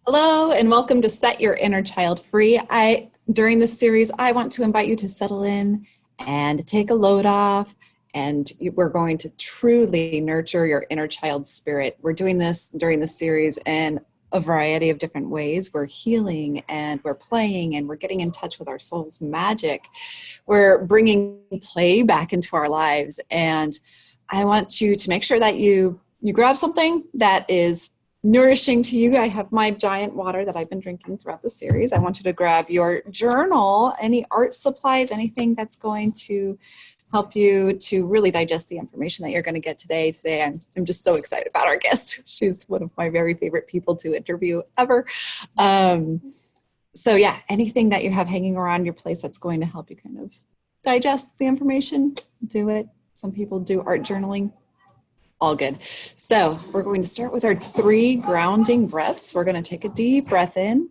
Hello and welcome to Set Your Inner Child Free. During this series, I want to invite you to settle in and take a load off, and we're going to truly nurture your inner child spirit. We're doing this during this series in a variety of different ways. We're healing and we're playing and we're getting in touch with our soul's magic. We're bringing play back into our lives, and I want you to make sure that you grab something that is nourishing to you. I have my giant water that I've been drinking throughout the series. I want you to grab your journal, any art supplies, anything that's going to help you to really digest the information that you're going to get today. I'm just so excited about our guest. She's one of my very favorite people to interview ever. So yeah, anything that you have hanging around your place that's going to help you kind of digest the information, do it. Some people do art journaling. All good. So we're going to start with our 3 grounding breaths. We're going to take a deep breath in,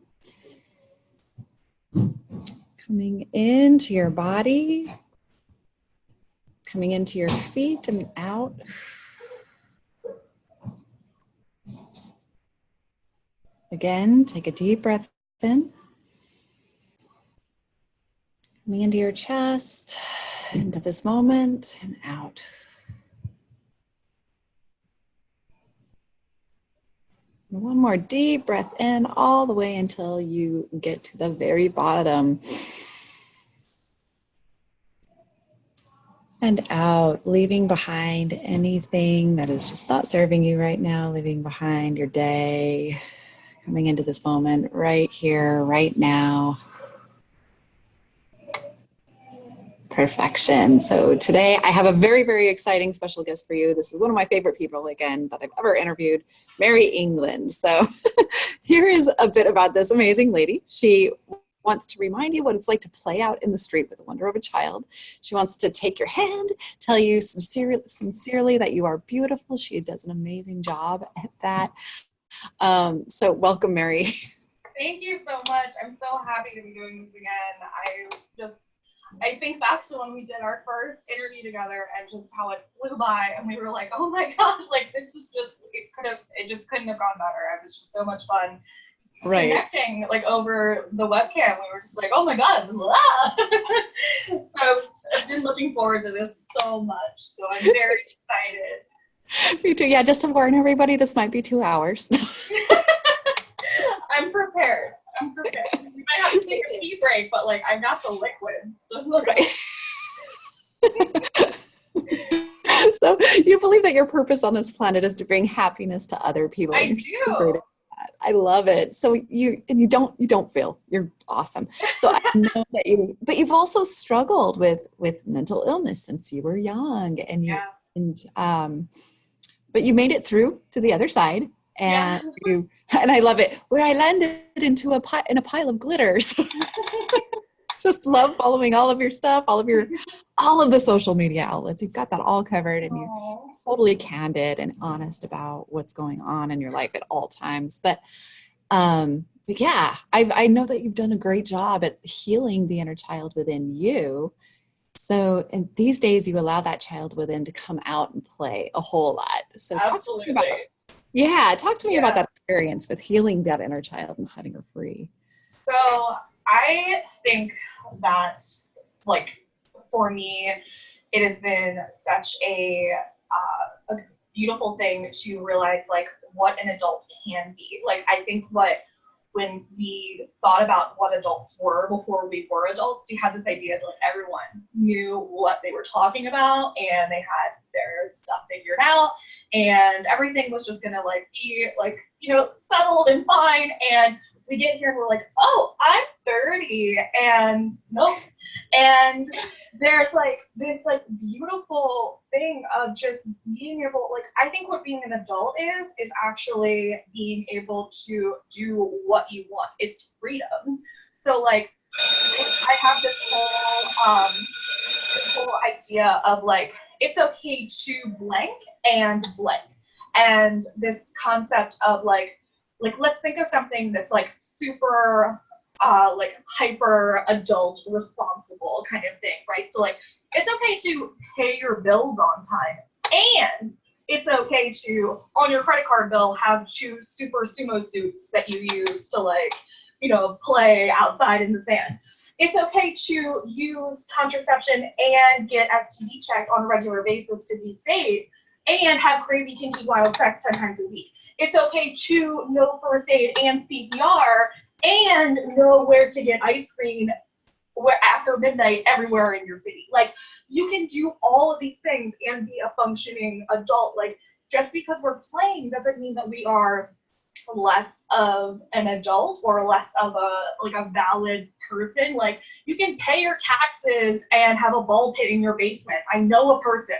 coming into your body, coming into your feet and out. Again, take a deep breath in, coming into your chest, into this moment and out. One more deep breath in all the way until you get to the very bottom. And out, leaving behind anything that is just not serving you right now, leaving behind your day, coming into this moment right here, right now. Perfection. So today I have a very, very exciting special guest for you. This is one of my favorite people, again, that I've ever interviewed, Mary England. So here is a bit about this amazing lady. She wants to remind you what it's like to play out in the street with the wonder of a child. She wants to take your hand, tell you sincerely that you are beautiful. She does an amazing job at that. So welcome, Mary. Thank you so much. I'm so happy to be doing this again. I think back to when we did our first interview together and just how it flew by, and we were like, oh my God, like this is just, it just couldn't have gone better. It was just so much fun connecting like over the webcam. We were just like, oh my God. So I've been looking forward to this so much. So I'm very excited. Me too. Yeah, just to warn everybody, this might be 2 hours. I'm prepared. We might have to take a tea break, but like I've got the liquid. So So you believe that your purpose on this planet is to bring happiness to other people. I do. So great at that. I love it. So you don't fail. You're awesome. So I know that but you've also struggled with mental illness since you were young, but you made it through to the other side. And and I love it, where I landed in a pile of glitters. Just love following all of your stuff, all of the social media outlets. You've got that all covered, and you're totally candid and honest about what's going on in your life at all times. But yeah, I know that you've done a great job at healing the inner child within you. So in these days, you allow that child within to come out and play a whole lot. So talk to me about that experience with healing that inner child and setting her free. So I think that, like, for me, it has been such a beautiful thing to realize, like, what an adult can be. Like, I think when we thought about what adults were before we were adults, you had this idea that like everyone knew what they were talking about and they had their stuff figured out and everything was just gonna like be like, settled and fine. And we get here and we're like, oh, I'm 30 and nope. And there's like this like beautiful thing of just being able, like, I think what being an adult is actually being able to do what you want. It's freedom. So like I have this whole idea of like, it's okay to blank and blank. And this concept of like let's think of something that's like super like hyper adult responsible kind of thing, right? So like it's okay to pay your bills on time and it's okay to, on your credit card bill, have 2 super sumo suits that you use to like, play outside in the sand. It's okay to use contraception and get STD checked on a regular basis to be safe and have crazy kinky wild sex 10 times a week. It's okay to know first aid and CPR and know where to get ice cream after midnight everywhere in your city. Like, you can do all of these things and be a functioning adult. Like, just because we're playing doesn't mean that we are less of an adult or less of a valid person. Like, you can pay your taxes and have a ball pit in your basement. I know a person.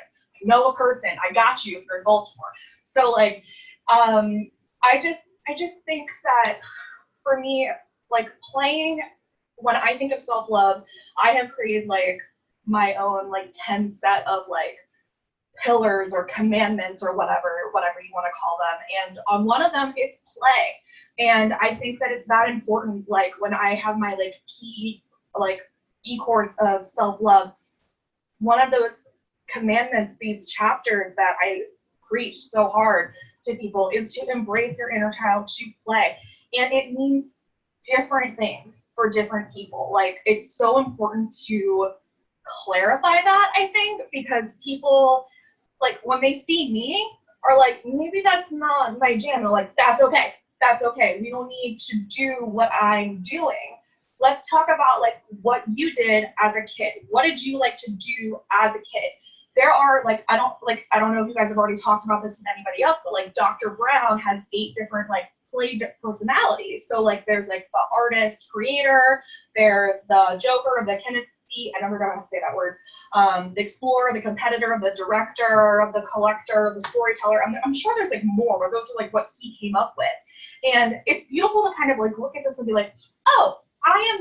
I got you if you're in Baltimore. So like, I just think that for me, like, playing, when I think of self-love, I have created like my own like 10 set of like pillars or commandments or whatever you want to call them. And on one of them, it's play. And I think that it's that important. Like, when I have my like key like e-course of self-love, one of those commandments, these chapters that I preach so hard to people, is to embrace your inner child, to play. And it means different things for different people. Like, it's so important to clarify that, I think, because people, like, when they see me, are like, maybe that's not my jam. They're like, that's okay. That's okay. We don't need to do what I'm doing. Let's talk about like what you did as a kid. What did you like to do as a kid? There are like, I don't know if you guys have already talked about this with anybody else, but like Dr. Brown has 8 different like played personalities. So like, there's like the artist creator, there's the joker, the kinesthete, I never know how to say that word, the explorer, the competitor, the director, the collector, the storyteller. I'm sure there's like more, but those are like what he came up with. And it's beautiful to kind of like look at this and be like, oh, I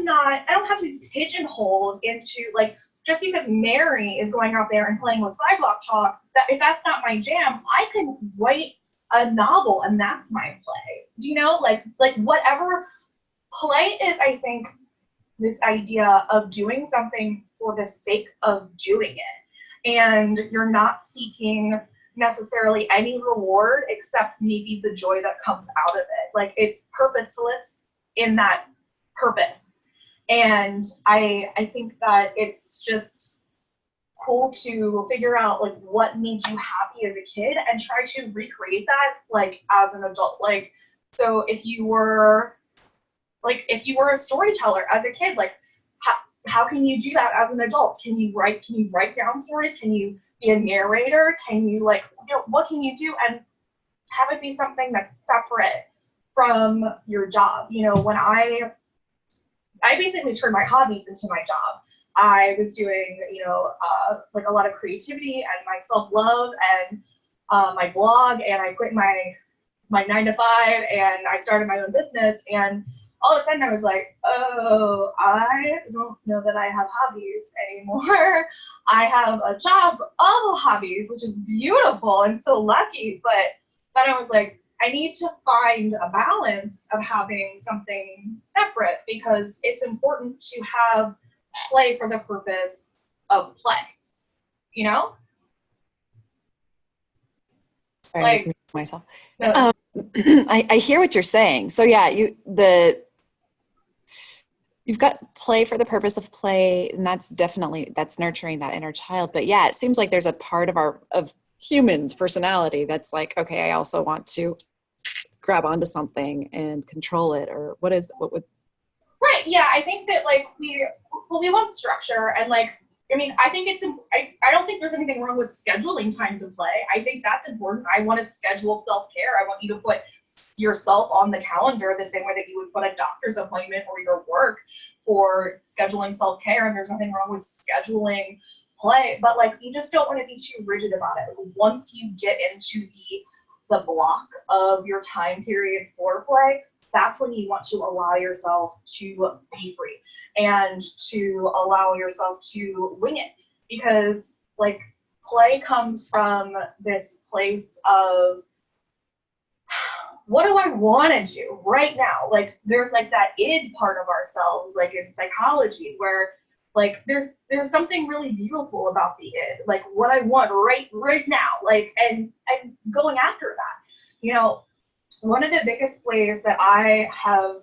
don't have to be pigeonholed into like, just because Mary is going out there and playing with sidewalk chalk, that if that's not my jam, I can write a novel and that's my play. Like whatever. Play is, I think, this idea of doing something for the sake of doing it. And you're not seeking necessarily any reward except maybe the joy that comes out of it. Like, it's purposeless in that purpose. And I think that it's just cool to figure out like what made you happy as a kid and try to recreate that like as an adult. Like, so if you were a storyteller as a kid, like how can you do that as an adult? Can you write down stories? Can you be a narrator? Can you what can you do and have it be something that's separate from your job? When I basically turned my hobbies into my job. I was doing, like a lot of creativity and my self-love and my blog, and I quit my 9-to-5 and I started my own business. And all of a sudden I was like, oh, I don't know that I have hobbies anymore. I have a job of hobbies, which is beautiful and so lucky. But then I was like, I need to find a balance of having something separate, because it's important to have play for the purpose of play, Sorry, I was muting myself. No. I hear what you're saying. So yeah, you've got play for the purpose of play, and that's nurturing that inner child. But yeah, it seems like there's a part of humans' personality that's like, okay, I also want to grab onto something and control it, or what would. Right. Yeah. I think that like we want structure, and like, I think I don't think there's anything wrong with scheduling time to play. I think that's important. I want to schedule self-care. I want you to put yourself on the calendar the same way that you would put a doctor's appointment or your work for scheduling self-care. And there's nothing wrong with scheduling play, but like, you just don't want to be too rigid about it. Once you get into the block of your time period for play, that's when you want to allow yourself to be free and to allow yourself to wing it. Because like, play comes from this place of, what do I want to do right now? Like, there's like that id part of ourselves, like in psychology, where Like there's something really beautiful about the id, like what I want right now, like and going after that. You know, one of the biggest ways that I have,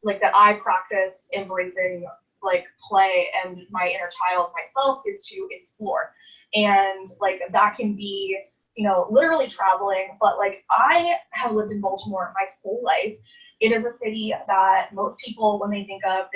like that I practice embracing like play and my inner child myself is to explore. And like that can be, you know, literally traveling, but like I have lived in Baltimore my whole life. It is a city that most people, when they think of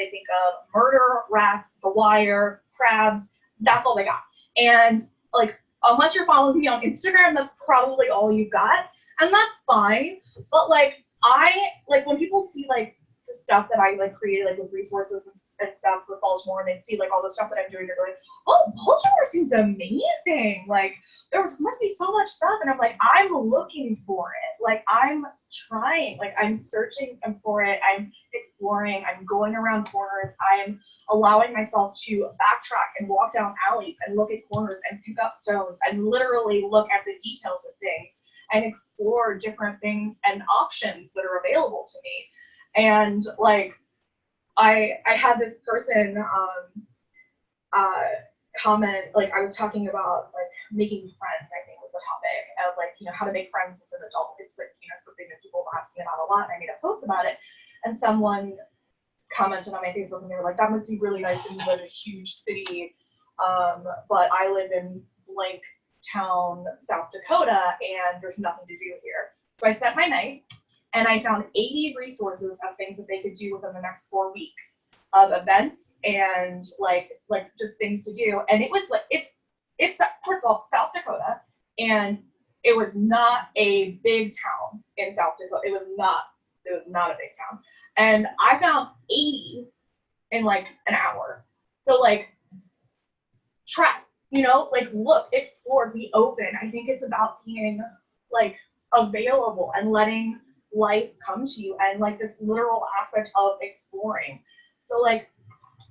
murder, rats, The Wire, crabs. That's all they got. And like, unless you're following me on Instagram, that's probably all you got. And that's fine. But like, I, like when people see like the stuff that I like created, like with resources and stuff with Baltimore, and they see like all the stuff that I'm doing, they're like, oh, Baltimore seems amazing. Like must be so much stuff. And I'm like, I'm looking for it. Like I'm trying, like I'm searching for it. I'm exploring. I'm going around corners. I'm allowing myself to backtrack and walk down alleys and look at corners and pick up stones and literally look at the details of things and explore different things and options that are available to me. And like, I had this person comment, like I was talking about like making friends, I think was the topic of like, you know, how to make friends as an adult. It's like, you know, something that people ask me about a lot, and I made a post about it. And someone commented on my Facebook and they were like, that must be really nice when you live in a huge city, but I live in blank town, South Dakota, and there's nothing to do here. So I spent my night and I found 80 resources of things that they could do within the next 4 weeks of events and like just things to do. And it was like, it's first of all, South Dakota, and it was not a big town in South Dakota. It was not a big town. And I found 80 in like an hour. So like, try, you know, like look, explore, be open. I think it's about being like available and letting life come to you, and like this literal aspect of exploring. So like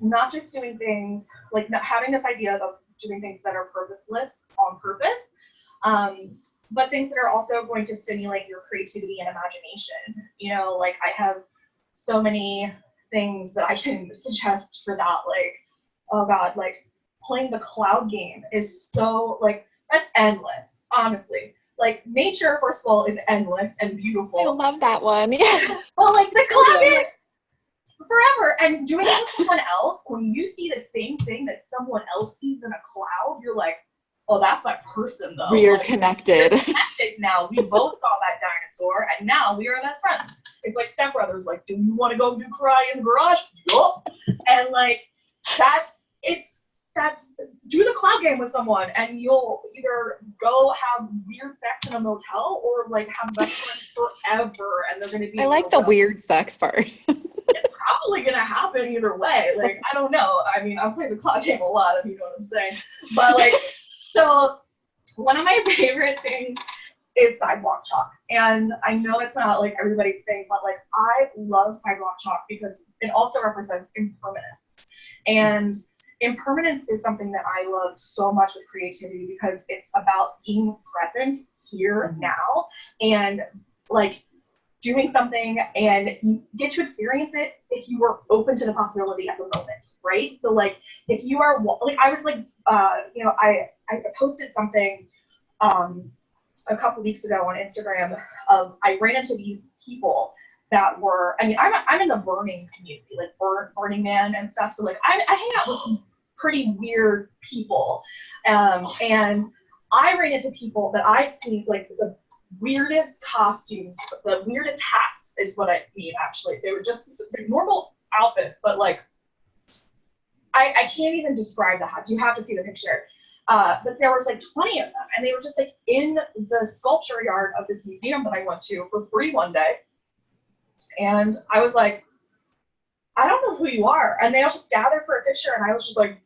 not just doing things, like not having this idea of doing things that are purposeless on purpose, but things that are also going to stimulate your creativity and imagination. You know, like I have so many things that I can suggest for that. Like, oh God, like playing the cloud game is so like, that's endless, honestly. Like nature, first of all, is endless and beautiful. I love that one. Yeah. Well, like the cloud game, forever. And doing it with someone else, when you see the same thing that someone else sees in a cloud, you're like, oh, that's my person though. We're like, connected. We're connected now. We both saw that dinosaur, and now we are best friends. It's like stepbrothers. Like, do you want to go do karate in the garage? Yup. And like that's do the cloud game with someone, and you'll either go have weird sex in a motel or like have best friends forever, and they're gonna be. I like the weird sex part. It's probably gonna happen either way. Like I don't know. I mean, I'm playing the cloud game a lot, if you know what I'm saying. But like, so one of my favorite things is sidewalk chalk, and I know it's not like everybody's thing, but like I love sidewalk chalk because it also represents impermanence. And impermanence is something that I love so much with creativity because it's about being present here now and like doing something, and you get to experience it if you were open to the possibility at the moment, right? So like if you are like, I was like, you know, I posted something a couple weeks ago on Instagram of, I ran into these people that were, I mean, I'm in the burning community, like Burning Man and stuff. So like I hang out with some pretty weird people. And I ran into people that I've seen like the weirdest costumes, the weirdest hats is what I mean, actually. They were just normal outfits, but like, I can't even describe the hats. You have to see the picture. But there was like 20 of them, and they were just like in the sculpture yard of this museum that I went to for free one day. And I was like, I don't know who you are. And they all just gathered for a picture, and I was just like,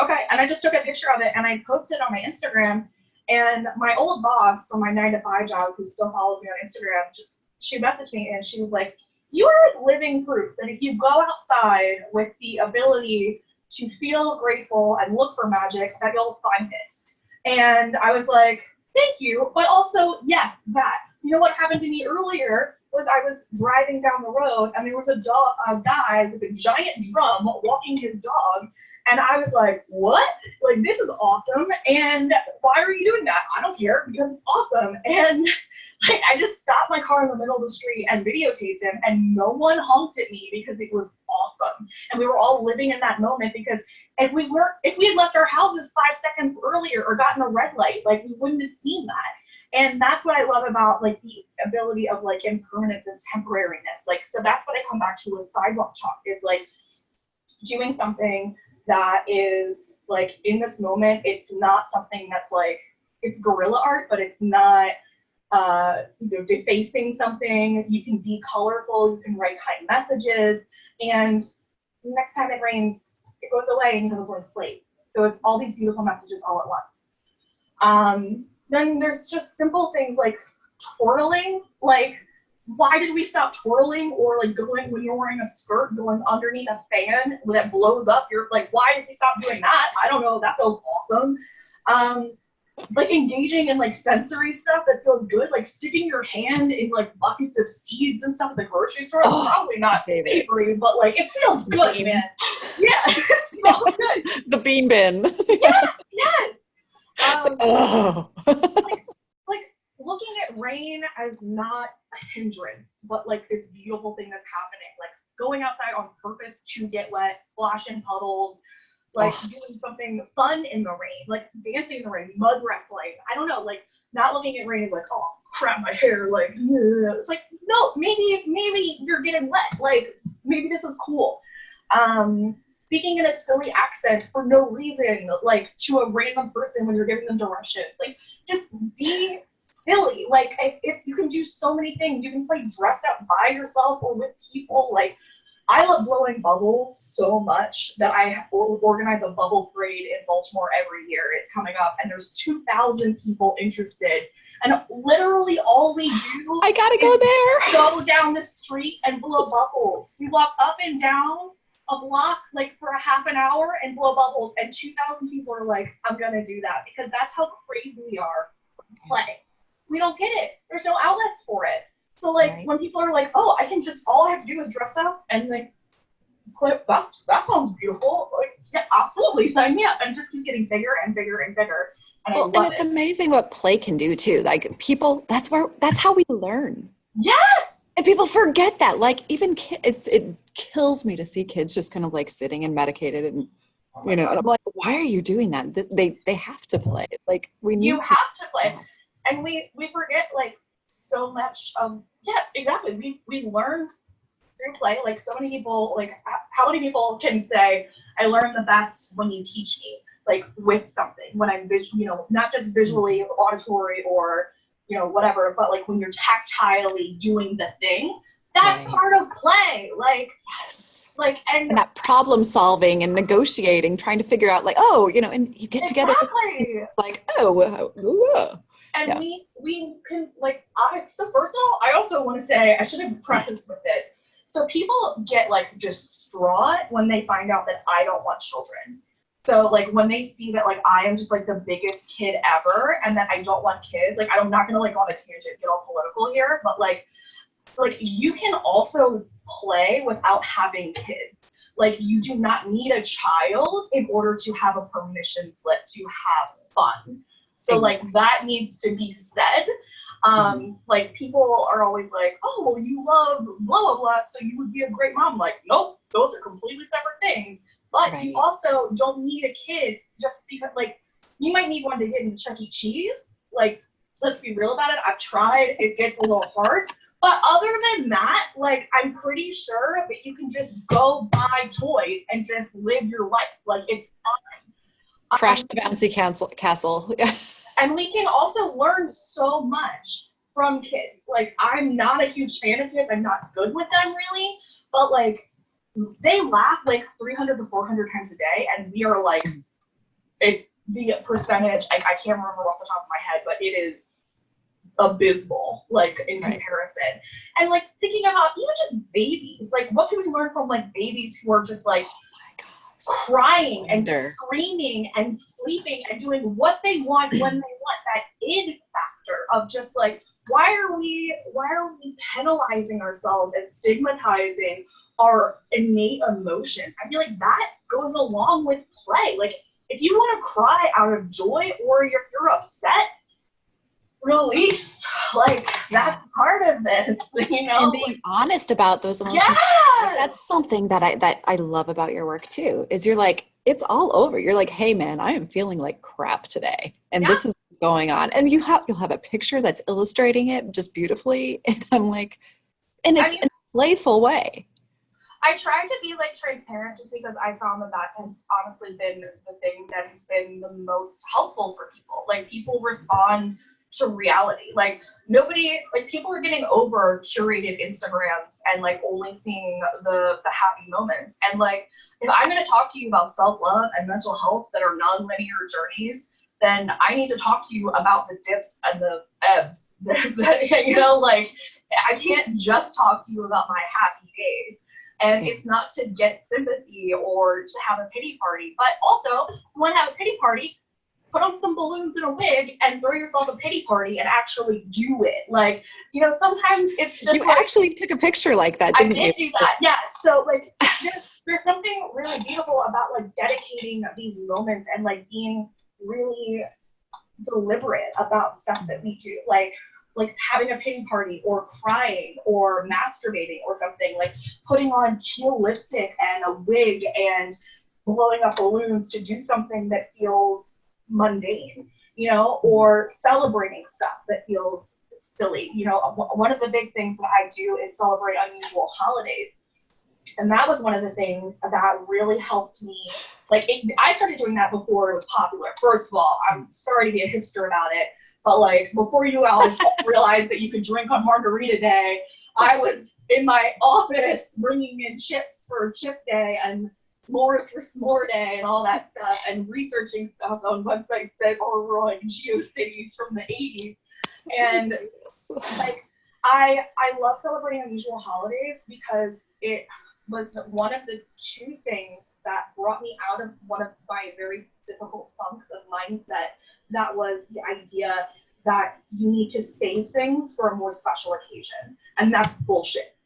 okay. And I just took a picture of it and I posted it on my Instagram. And my old boss from my 9-to-5 job, who still follows me on Instagram, she messaged me and she was like, you are living proof that if you go outside with the ability to feel grateful and look for magic, that you'll find it. And I was like, thank you, but also, yes, that. You know what happened to me earlier was I was driving down the road and there was a guy with a giant drum walking his dog, And I was like, what? Like, this is awesome. And why are you doing that? I don't care, because it's awesome. And like, I just stopped my car in the middle of the street and videotaped him, and no one honked at me because it was awesome. And we were all living in that moment, because if we had left our houses 5 seconds earlier or gotten a red light, like, we wouldn't have seen that. And that's what I love about like the ability of like impermanence and temporariness. Like, so that's what I come back to with sidewalk chalk, is like doing something that is like in this moment. It's not something that's like, it's guerrilla art, but it's not defacing something. You can be colorful, you can write kind messages, and next time it rains, it goes away and you have a blank slate. So it's all these beautiful messages all at once. Then there's just simple things like twirling. Like, why did we stop twirling, or like going when you're wearing a skirt, going underneath a fan that blows up? You're like, why did we stop doing that? I don't know. That feels awesome. Like engaging in like sensory stuff that feels good, like sticking your hand in like buckets of seeds and stuff at the grocery store. It's probably not savory, but like it feels good, man. Yeah, it's so good. The bean bin. Yeah, yes. Like looking at rain as not a hindrance, but like this beautiful thing that's happening. Like going outside on purpose to get wet, splash in puddles, like doing something fun in the rain, like dancing in the rain, mud wrestling. I don't know, like not looking at rain is like, oh crap, my hair, like, ugh. It's like, no, maybe you're getting wet. Like maybe this is cool. Speaking in a silly accent for no reason, like to a random person when you're giving them directions. Like just be silly. Like if you can do so many things. You can play dress up by yourself or with people. Like I love blowing bubbles so much that I organize a bubble parade in Baltimore every year. It's coming up, and there's 2,000 people interested. And literally all we do I gotta go there. Go down the street and blow bubbles. We walk up and down a block like for a half an hour and blow bubbles, and 2,000 people are like, I'm gonna do that, because that's how crazy we are for play. We don't get it. There's no outlets for it. So like when people are like, oh, I can just, all I have to do is dress up and like, that sounds beautiful. Like, yeah, absolutely, sign me up. And it just keeps getting bigger and bigger and bigger. And well, and it's amazing what play can do too. Like people, that's how we learn. Yes. And people forget that. Like even kids, it kills me to see kids just kind of like sitting and medicated and, and I'm like, why are you doing that? They have to play. Like you have to play. And we forget like so much of, yeah, exactly. We learned through play. Like so many people, like how many people can say, I learn the best when you teach me, like with something, when I'm, not just visually, auditory, or, whatever, but like when you're tactilely doing the thing, that's part of play. Like, yes. Like, and that problem solving and negotiating, trying to figure out like, and you get together like, and we can like, so first of all, I also want to say, I should have prefaced with this. So people get like just distraught when they find out that I don't want children. So like when they see that like I am just like the biggest kid ever and that I don't want kids, like I'm not gonna like go on a tangent, get all political here, but like you can also play without having kids. Like you do not need a child in order to have a permission slip to have fun. So like that needs to be said. Like people are always like, oh, well, you love blah, blah, blah, so you would be a great mom. Like, nope, those are completely separate things. But you also don't need a kid just because, like, you might need one to get into Chuck E. Cheese. Like, let's be real about it. I've tried. It gets a little hard. But other than that, like, I'm pretty sure that you can just go buy toys and just live your life. Like, it's fine. Crash the bouncy castle. And we can also learn so much from kids. Like, I'm not a huge fan of kids. I'm not good with them, really. But, like, they laugh, like, 300 to 400 times a day. And we are, like, it's the percentage, I can't remember off the top of my head, but it is abysmal, like, in comparison. And, like, thinking about even just babies. Like, what can we learn from, like, babies who are just, like, crying and screaming and sleeping and doing what they want when they want, that id factor of just like, why are we penalizing ourselves and stigmatizing our innate emotions. I feel like that goes along with play. Like if you want to cry out of joy or if you're upset, release. Like that's part of this, you know? And being honest about those emotions. Yeah. Like, that's something that I love about your work too, is you're like, it's all over. You're like, hey man, I am feeling like crap today. And this is what's going on. And you'll have a picture that's illustrating it just beautifully. And I'm like, and it's in a playful way. I tried to be like transparent just because I found that has honestly been the thing that has been the most helpful for people. Like people respond to reality. Like people are getting over curated Instagrams and like only seeing the happy moments. And like if I'm going to talk to you about self-love and mental health that are non-linear journeys, then I need to talk to you about the dips and the ebbs. You know, like I can't just talk to you about my happy days. And it's not to get sympathy or to have a pity party, but also if you want to have a pity party, put on some balloons and a wig and throw yourself a pity party and actually do it. Like, you know, sometimes it's just you actually took a picture like that, didn't you? I did do that, yeah. So like there's something really beautiful about like dedicating these moments and like being really deliberate about stuff that we do. Like having a pity party or crying or masturbating or something, like putting on teal lipstick and a wig and blowing up balloons to do something that feels mundane, you know, or celebrating stuff that feels silly. You know, one of the big things that I do is celebrate unusual holidays. And that was one of the things that really helped me. Like, I started doing that before it was popular. First of all, I'm sorry to be a hipster about it, but like before you guys realized that you could drink on Margarita Day, I was in my office bringing in chips for Chip Day and s'mores for S'more Day and all that stuff, and researching stuff on websites that were like GeoCities from the 80s. And like, I love celebrating unusual holidays because it was one of the two things that brought me out of one of my very difficult funks of mindset. That was the idea that you need to save things for a more special occasion. And that's bullshit.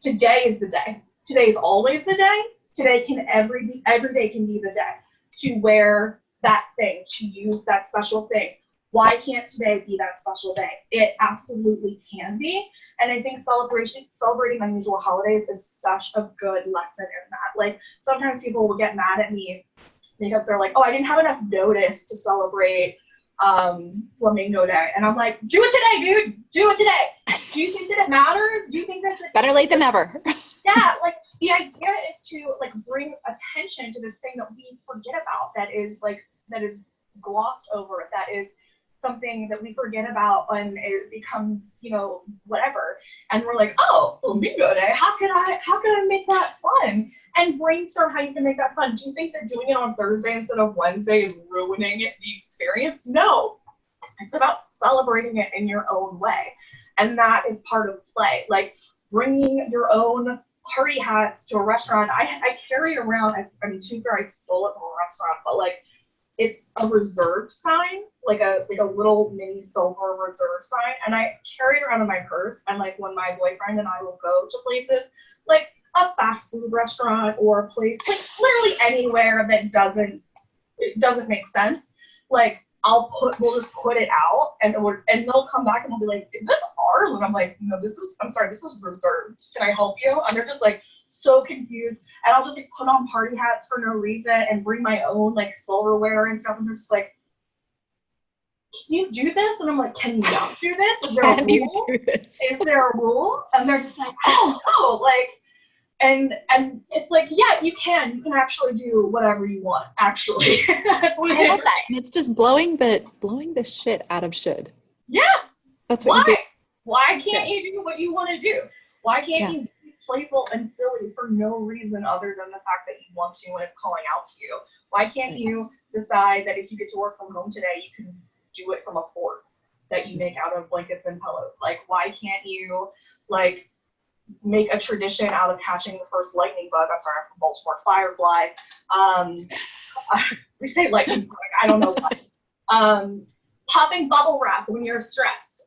Today is the day. Today is always the day. Today can every day can be the day to wear that thing, to use that special thing. Why can't today be that special day? It absolutely can be. And I think celebrating unusual holidays is such a good lesson in that. Like sometimes people will get mad at me because they're like, oh, I didn't have enough notice to celebrate Flamingo Day. And I'm like, do it today, dude. Do it today. Do you think that it matters? Do you think that better late than never? Yeah, like the idea is to like bring attention to this thing that we forget about, that is glossed over, that is something that we forget about when it becomes, you know, whatever. And we're like, oh, Flamingo Day, how can I make that fun? And brainstorm how you can make that fun. Do you think that doing it on Thursday instead of Wednesday is ruining the experience? No. It's about celebrating it in your own way. And that is part of play. Like bringing your own party hats to a restaurant. I carry around, to be fair, I stole it from a restaurant, but like it's a reserved sign, like a little mini silver reserve sign, and I carry it around in my purse. And like when my boyfriend and I will go to places like a fast food restaurant or a place like literally anywhere that doesn't make sense, like we'll just put it out, and they'll come back and they'll be like, is this ours? And I'm like, no, I'm sorry, this is reserved. Can I help you? And they're just like so confused. And I'll just like put on party hats for no reason and bring my own like silverware and stuff. And they're just like, can you do this? And I'm like, can you not do this? Is there a rule? Is there a rule? And they're just like, I don't know. Like, and it's like, yeah, you can actually do whatever you want, actually. I love that. And it's just blowing the shit out of should. Yeah. That's what you do. Why can't you do what you want to do? Why can't you be playful and silly for no reason other than the fact that you want to when it's calling out to you? Why can't you decide that if you get to work from home today, you can do it from a fort that you make out of blankets and pillows? Like, why can't you, like, make a tradition out of catching the first lightning bug? I'm sorry, I'm from Baltimore, firefly. We say lightning bug, I don't know why. Popping bubble wrap when you're stressed.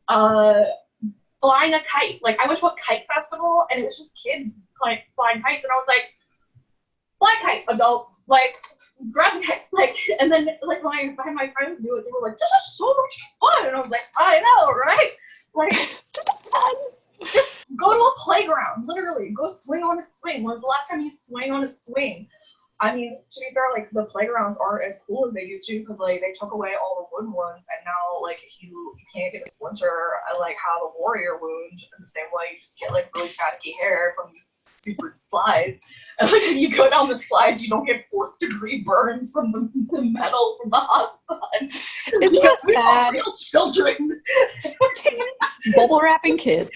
flying a kite. Like I went to a kite festival and it was just kids flying kites, and I was like, fly kite, adults, like grab kites, like, and then like when I had my friends do it, they were like, this is so much fun, and I was like, I know, right? Like, just go to a playground, literally, go swing on a swing. When's the last time you swing on a swing? I mean, to be fair, like the playgrounds aren't as cool as they used to because like they took away all the wooden ones, and now like you can't get a splinter like have a warrior wound in the same way. You just get like really staticky hair from these stupid slides, and like when you go down the slides, you don't get 4th-degree burns from the metal from the hot sun. Isn't that sad? Real children. Bubble wrapping kids.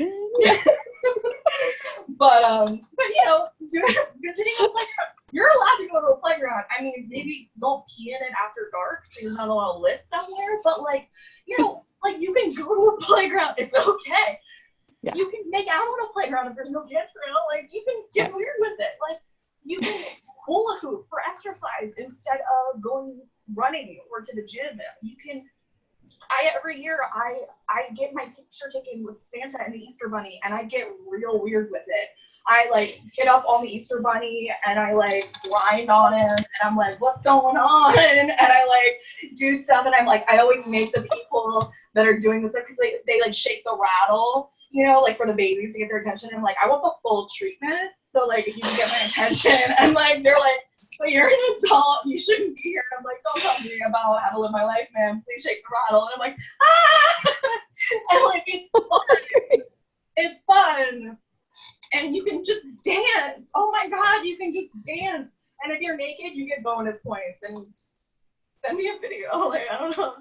But you know, visiting a playground. You're allowed to go to a playground. I mean, maybe don't pee in it after dark, so you're not allowed to live somewhere. But like, you know, like you can go to a playground. It's okay. Yeah. You can make out on a playground if there's no kids around. Like you can get weird with it. Like you can hula hoop for exercise instead of going running or to the gym. You can. Every year I get my picture taken with Santa and the Easter Bunny, and I get real weird with it. I like get up on the Easter Bunny and I like grind on him, and I'm like, what's going on? And I like do stuff, and I'm like, I always make the people that are doing this because they like shake the rattle, you know, like for the babies to get their attention. I'm like, I want the full treatment, so like if you can get my attention, and like they're like, but you're an adult, you shouldn't be here. And I'm like, don't tell me about how to live my life, man. Please shake the rattle. And I'm like, ah! And like, it's fun. It's fun. And you can just dance. Oh my God, you can just dance. And if you're naked, you get bonus points. And send me a video. Like, I don't know.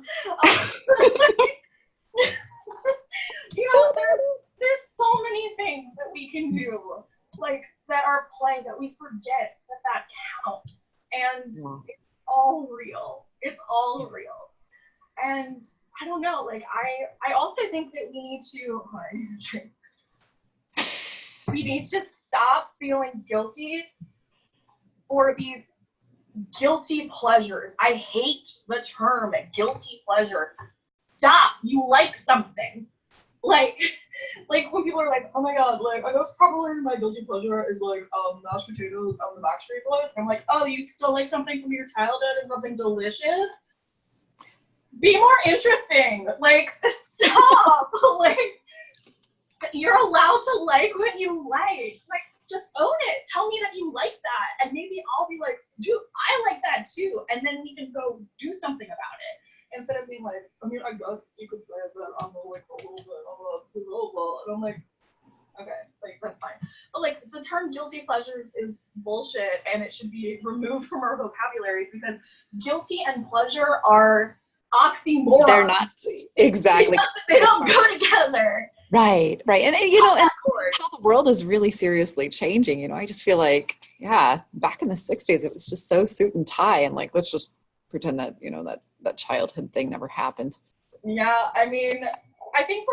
You know, there's so many things that we can do. Like, that are play that we forget that counts, and it's all real. It's all real. And I don't know, like I also think that we need to stop feeling guilty for these guilty pleasures. I hate the term guilty pleasure. Stop. You like something. Like when people are like, oh my God, like I guess probably my guilty pleasure is like mashed potatoes on the Backstreet Boys. I'm like, oh, you still like something from your childhood and something delicious? Be more interesting. Like, stop. Like, you're allowed to like what you like. Like, just own it. Tell me that you like that, and maybe I'll be like, dude, I like that too, and then we can go do something about it. Instead of being like, I mean, I guess you could say that I'm like a little bit of a blah, and I'm like, okay, like that's fine. But like the term guilty pleasures is bullshit, and it should be removed from our vocabularies because guilty and pleasure are oxymorons. They're not exactly. They don't go together. Right, and you know, and how the world is really seriously changing. You know, I just feel like, yeah, back in the '60s, it was just so suit and tie, and like let's just pretend that, you know, that childhood thing never happened. Yeah, I mean, I think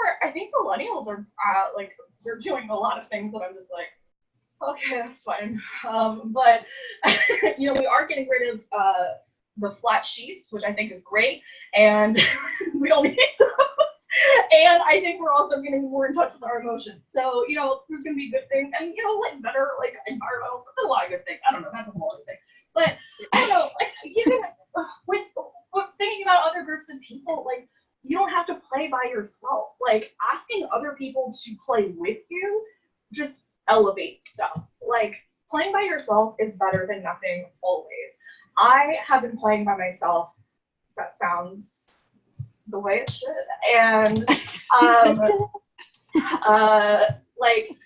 millennials are like they're doing a lot of things that I'm just like, okay, that's fine. But you know, we are getting rid of the flat sheets, which I think is great, and we don't need those. And I think we're also getting more in touch with our emotions. So, you know, there's going to be good things, and, you know, like better, like environmental, there's a lot of good things. I don't know, that's a whole other thing. But I don't know, like, even with thinking about other groups of people, like, you don't have to play by yourself. Like, asking other people to play with you just elevates stuff. Like, playing by yourself is better than nothing always. I have been playing by myself. That sounds the way it should. And like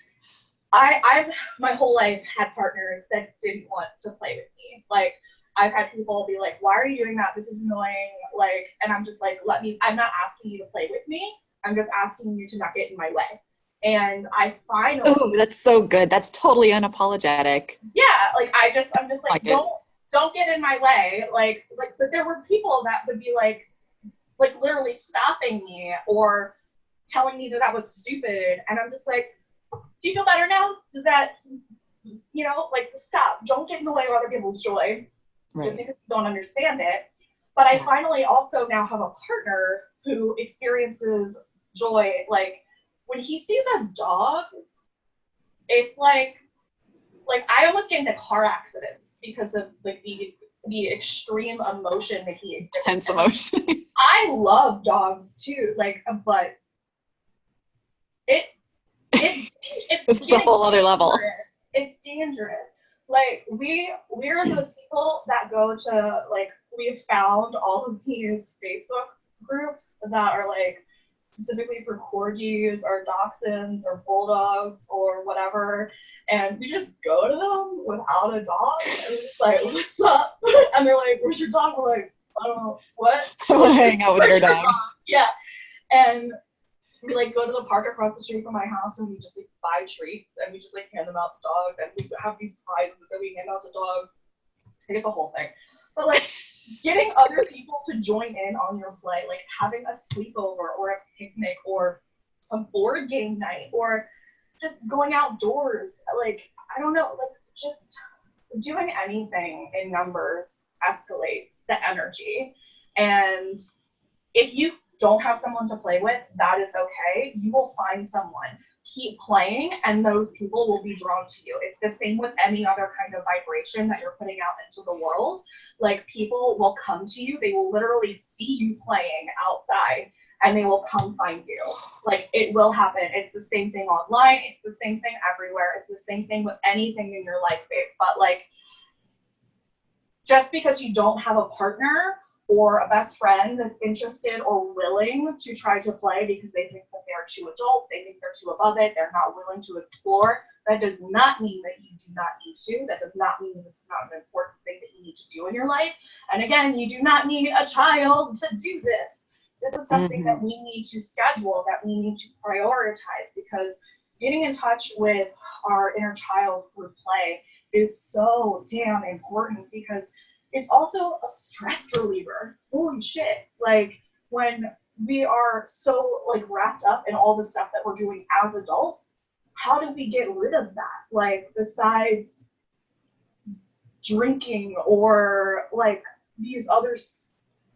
I've my whole life had partners that didn't want to play with me. Like I've had people be like, why are you doing that? This is annoying. Like, and I'm just like, I'm not asking you to play with me. I'm just asking you to not get in my way. And I finally. Oh, that's so good. That's totally unapologetic. Yeah. Like I'm just like, don't get in my way. Like, but there were people that would be like literally stopping me or telling me that was stupid. And I'm just like, do you feel better now? Does that, you know, like, stop. Don't get in the way of other people's joy. Right. Just because you don't understand it. But I finally also now have a partner who experiences joy, like, when he sees a dog, it's like I almost get into car accidents because of like the extreme emotion that he exhibits. Tense emotion. I love dogs too, like, but it's a whole other level. It's dangerous. Like we're those people that go to, like, we've found all of these Facebook groups that are like specifically for corgis or dachshunds or bulldogs or whatever, and we just go to them without a dog, and it's like, what's up? And they're like, where's your dog? We're like, I don't know, what? I want to hang out with your dog. Yeah. And we like go to the park across the street from my house, and we just like buy treats, and we just like hand them out to dogs, and we have these prizes that we hand out to dogs. I get the whole thing. But like getting other people to join in on your play, like having a sleepover or a picnic or a board game night or just going outdoors, like, I don't know, like just doing anything in numbers escalates the energy. And if you don't have someone to play with, that is okay. You will find someone. Keep playing, and those people will be drawn to you. It's the same with any other kind of vibration that you're putting out into the world. Like, people will come to you. They will literally see you playing outside, and they will come find you. Like, it will happen. It's the same thing online. It's the same thing everywhere. It's the same thing with anything in your life, babe. But like, just because you don't have a partner or a best friend that's interested or willing to try to play because they think that they're too adult, they think they're too above it, they're not willing to explore, that does not mean that you do not need to. That does not mean this is not an important thing that you need to do in your life. And again, you do not need a child to do this. This is something that we need to schedule, that we need to prioritize, because getting in touch with our inner child through play is so damn important, because it's also a stress reliever. Holy shit. Like, when we are so like wrapped up in all the stuff that we're doing as adults, how do we get rid of that? Like, besides drinking or like these other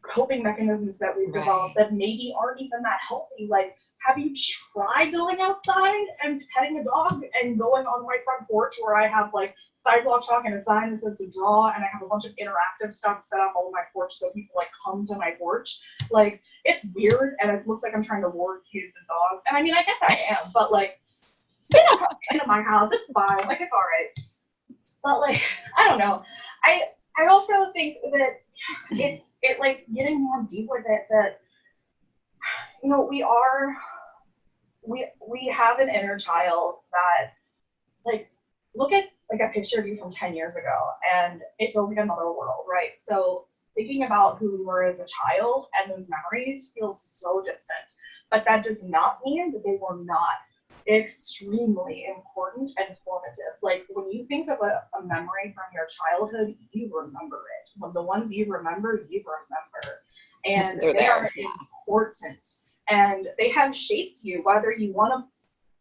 coping mechanisms that we've developed that maybe aren't even that healthy. Like, have you tried going outside and petting a dog and going on my front porch where I have like sidewalk chalk and a sign that says to draw, and I have a bunch of interactive stuff set up on my porch so people like come to my porch? Like, it's weird, and it looks like I'm trying to ward kids and dogs, and I mean, I guess I am, but like, they don't come into my house, it's fine, like, it's all right. But like, I don't know, I also think that it like getting more deep with it, that, you know, we have an inner child that, like, look at like a picture of you from 10 years ago, and it feels like another world, right? So thinking about who we were as a child and those memories feels so distant, but that does not mean that they were not extremely important and formative. Like, when you think of a memory from your childhood, you remember it. When the ones you remember, and they are important, and they have shaped you, whether you want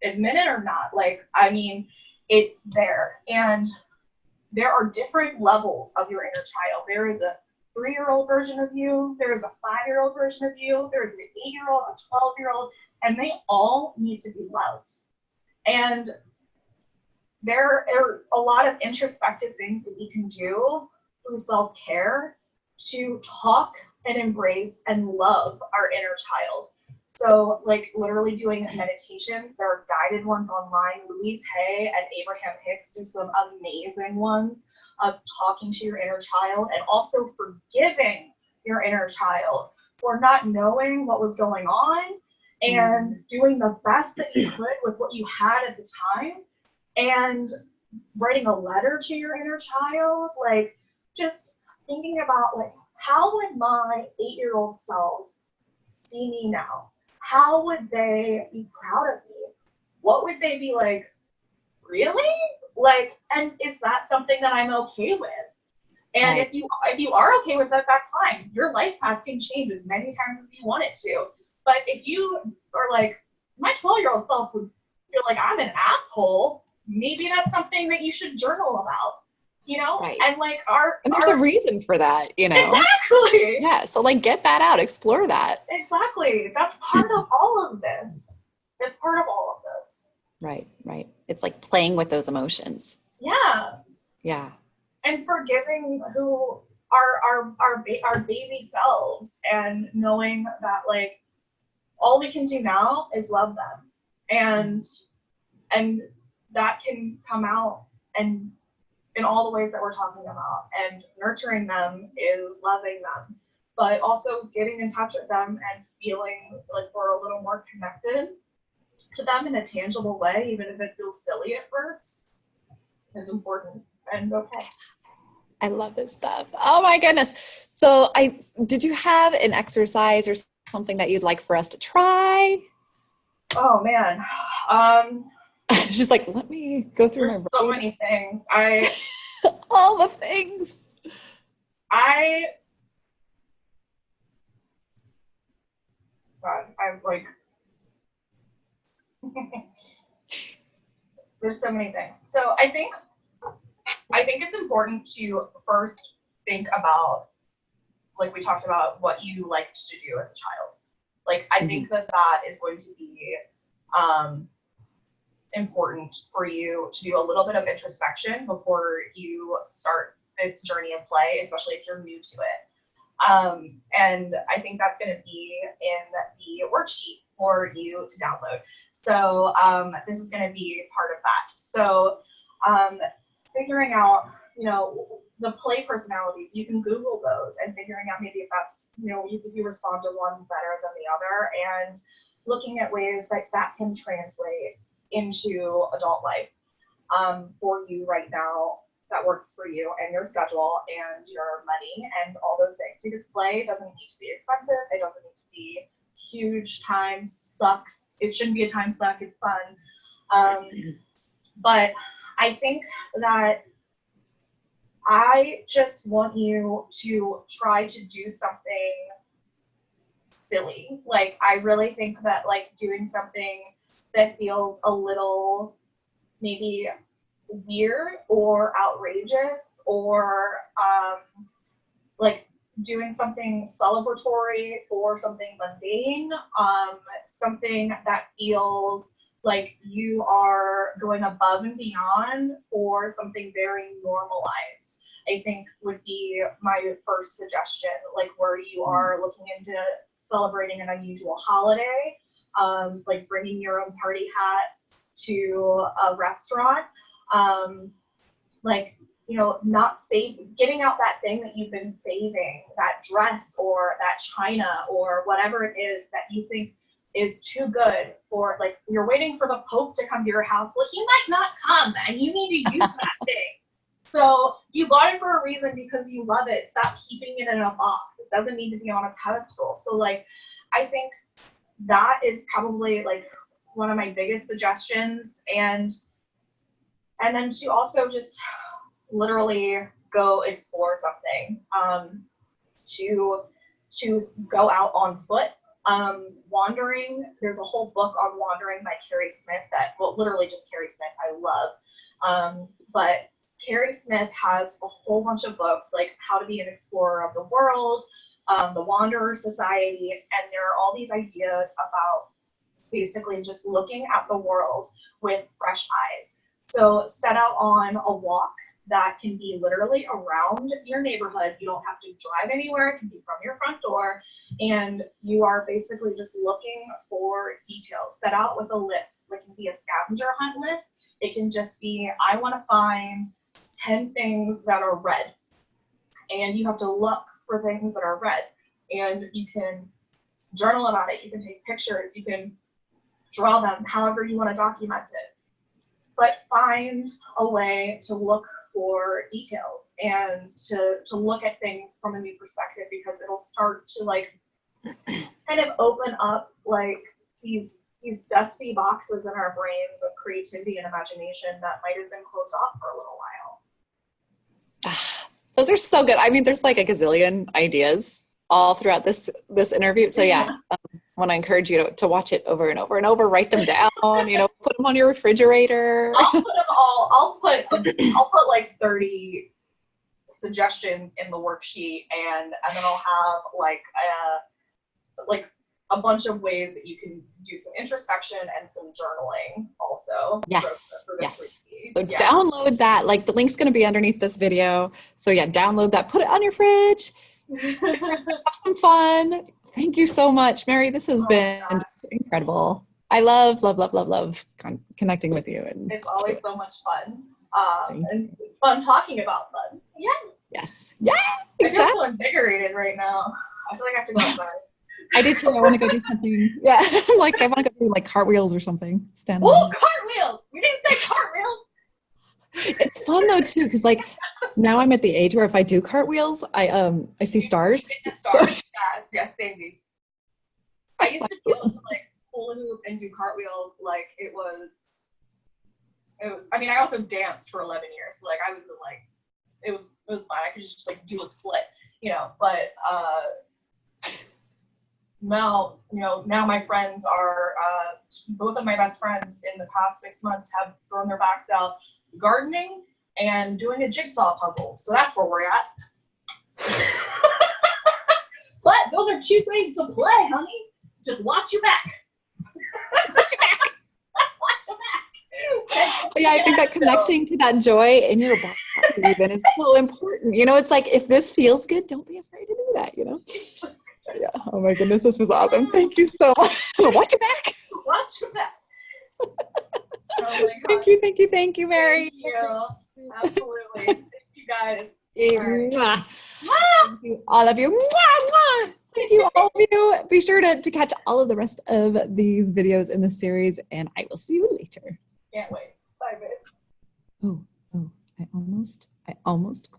to admit it or not. Like, I mean, it's there, and there are different levels of your inner child. There is a 3-year-old version of you, there is a 5-year-old version of you, there is an 8-year-old, a 12-year-old, and they all need to be loved. And there are a lot of introspective things that we can do through self-care to talk and embrace and love our inner child. So, like, literally doing meditations. There are guided ones online. Louise Hay and Abraham Hicks do some amazing ones of talking to your inner child, and also forgiving your inner child for not knowing what was going on, and doing the best that you could with what you had at the time, and writing a letter to your inner child. Like, just thinking about, like, how would my 8-year-old self see me now? How would they be proud of me? What would they be like, really? Like, and is that something that I'm okay with? And if you are okay with that, that's fine. Your life path can change as many times as you want it to. But if you are like, my 12-year-old self would feel like I'm an asshole, maybe that's something that you should journal about. You know, and like and there's a reason for that, you know. Exactly. Yeah, so like, get that out, explore that. Exactly. That's part of all of this. it's part of all of this. Right, right. It's like playing with those emotions. Yeah. Yeah. And forgiving who our baby selves, and knowing that like all we can do now is love them, and that can come out and in all the ways that we're talking about, and nurturing them is loving them, but also getting in touch with them and feeling like we're a little more connected to them in a tangible way, even if it feels silly at first, is important and okay. I love this stuff. Oh my goodness. So did you have an exercise or something that you'd like for us to try? Oh man. Just like, let me go through There's my so brain. many things. All the things. God, I'm like, there's so many things. So I think it's important to first think about, like we talked about, what you liked to do as a child. Like, I think that is going to be important for you to do a little bit of introspection before you start this journey of play, especially if you're new to it. And I think that's going to be in the worksheet for you to download. So this is going to be part of that. So figuring out, the play personalities, you can Google those and figuring out maybe if that's, you respond to one better than the other, and looking at ways that can translate into adult life for you right now, that works for you and your schedule and your money and all those things. Because play doesn't need to be expensive. It doesn't need to be huge. Time sucks. It shouldn't be a time suck. It's fun. But I think that I just want you to try to do something silly. Like, I really think that like doing something that feels a little maybe weird or outrageous, or like doing something celebratory or something mundane, something that feels like you are going above and beyond, or something very normalized, I think would be my first suggestion. Like, where you are looking into celebrating an unusual holiday, like bringing your own party hat to a restaurant, like, not getting out that thing that you've been saving, that dress or that china or whatever it is that you think is too good for, like, you're waiting for the Pope to come to your house. Well, he might not come, and you need to use that thing. So you bought it for a reason, because you love it. Stop keeping it in a box. It doesn't need to be on a pedestal. So like, I think that is probably like one of my biggest suggestions. And then to also just literally go explore something, to go out on foot, wandering. There's a whole book on wandering by Carrie Smith that, well, literally just Carrie Smith, I love. But Carrie Smith has a whole bunch of books, like How to Be an Explorer of the World, The Wanderer Society, and there are all these ideas about basically just looking at the world with fresh eyes. So set out on a walk that can be literally around your neighborhood. You don't have to drive anywhere. It can be from your front door. And you are basically just looking for details. Set out with a list. It can be a scavenger hunt list. It can just be, I want to find 10 things that are red. And you have to look for things that are red. And you can journal about it. You can take pictures. You can draw them, however you want to document it. But find a way to look for details and to look at things from a new perspective, because it'll start to like kind of open up like these dusty boxes in our brains of creativity and imagination that might have been closed off for a little while. Those are so good. I mean, there's like a gazillion ideas all throughout this interview. So yeah, I want to encourage you to watch it over and over and over. Write them down. Put them on your refrigerator. I'll put them all. I'll put like 30 suggestions in the worksheet, and then I'll have like a bunch of ways that you can do some introspection and some journaling also. Yes. For the Yes. 3D. So download that. Like the link's going to be underneath this video. So yeah, download that, put it on your fridge, have some fun. Thank you so much, Mary. This has been incredible. I love connecting with you. And it's always so much fun. And fun talking about fun. Yeah. Yes. Yeah. Exactly. I feel so invigorated right now. I feel like I have to go outside. I do too. I want to go do something. Yeah. I'm like, I want to go do like cartwheels or something. Stand on. Oh, cartwheels! We didn't say cartwheels. It's fun though too, because like now I'm at the age where if I do cartwheels, I see stars. Stars. Yeah, same. I used to be able to like hula hoop and do cartwheels like it was. I mean, I also danced for 11 years, so like I was like, it was fine. I could just like do a split, you know. But now my friends are both of my best friends in the past 6 months have thrown their backs out gardening and doing a jigsaw puzzle. So that's where we're at. But those are cheap ways to play, honey. Just watch your back. Watch your back. Watch your back. But yeah, I think that connecting to that joy in your body even is so important. You know, it's like if this feels good, don't be afraid to do that, you know? Yeah. Oh my goodness, this was awesome. Thank you so much. Watch your back. Watch your back. Oh my God. Thank you, Mary. Thank you. Absolutely. Thank you guys. Right. Thank you, all of you. Thank you, all of you. Be sure to catch all of the rest of these videos in the series, and I will see you later. Can't wait. Bye, babe. Oh, I almost